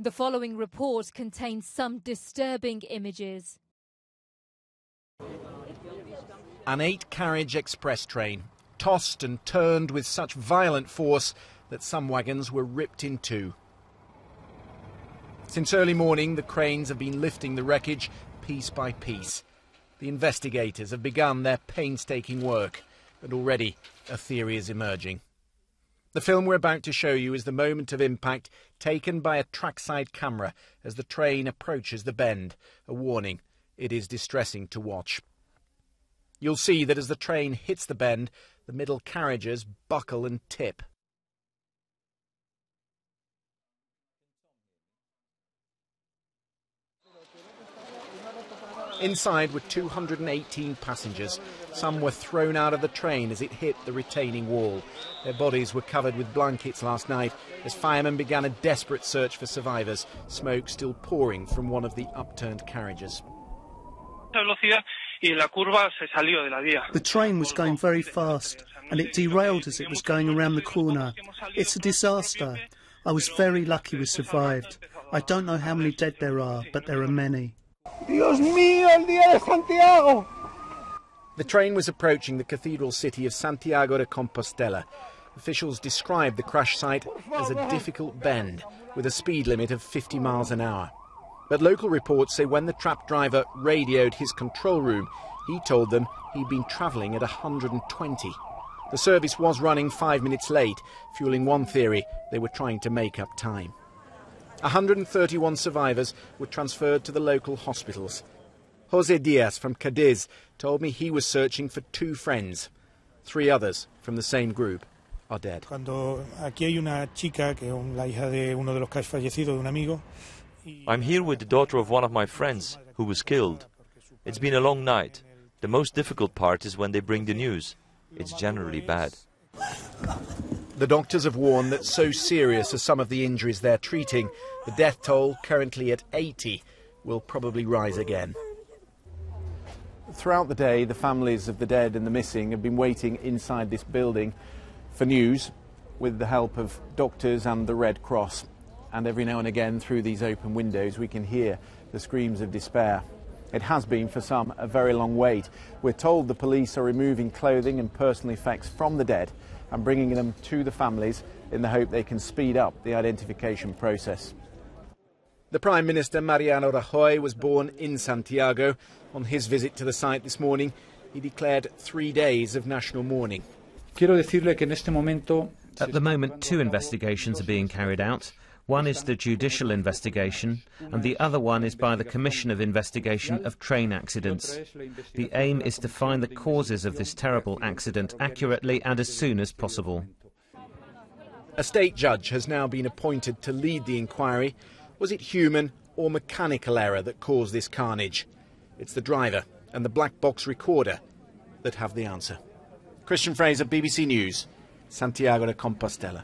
The following report contains some disturbing images. An 8-carriage express train, tossed and turned with such violent force that some wagons were ripped in two. Since early morning, the cranes have been lifting the wreckage piece by piece. The investigators have begun their painstaking work, and already a theory is emerging. The film we're about to show you is the moment of impact taken by a trackside camera as the train approaches the bend. A warning, it is distressing to watch. You'll see that as the train hits the bend, the middle carriages buckle and tip. Inside were 218 passengers. Some were thrown out of the train as it hit the retaining wall. Their bodies were covered with blankets last night as firemen began a desperate search for survivors, smoke still pouring from one of the upturned carriages. The train was going very fast and it derailed as it was going around the corner. It's a disaster. I was very lucky we survived. I don't know how many dead there are, but there are many. Dios mío, el día de Santiago! The train was approaching the cathedral city of Santiago de Compostela. Officials described the crash site as a difficult bend with a speed limit of 50 miles an hour. But local reports say when the trapped driver radioed his control room, he told them he'd been travelling at 120. The service was running 5 minutes late, fueling one theory: they were trying to make up time. 131 survivors were transferred to the local hospitals. Jose Diaz from Cadiz told me he was searching for 2 friends. 3 others from the same group are dead. I'm here with the daughter of one of my friends who was killed. It's been a long night. The most difficult part is when they bring the news. It's generally bad. The doctors have warned that so serious are some of the injuries they're treating, the death toll, currently at 80, will probably rise again. Throughout the day, the families of the dead and the missing have been waiting inside this building for news with the help of doctors and the Red Cross. And every now and again, through these open windows, we can hear the screams of despair. It has been, for some, a very long wait. We're told the police are removing clothing and personal effects from the dead and bringing them to the families in the hope they can speed up the identification process. The Prime Minister Mariano Rajoy was born in Santiago. On his visit to the site this morning, he declared 3 days of national mourning. At the moment, 2 investigations are being carried out. One is the judicial investigation, and the other one is by the Commission of Investigation of Train Accidents. The aim is to find the causes of this terrible accident accurately and as soon as possible. A state judge has now been appointed to lead the inquiry. Was it human or mechanical error that caused this carnage? It's the driver and the black box recorder that have the answer. Christian Fraser, BBC News, Santiago de Compostela.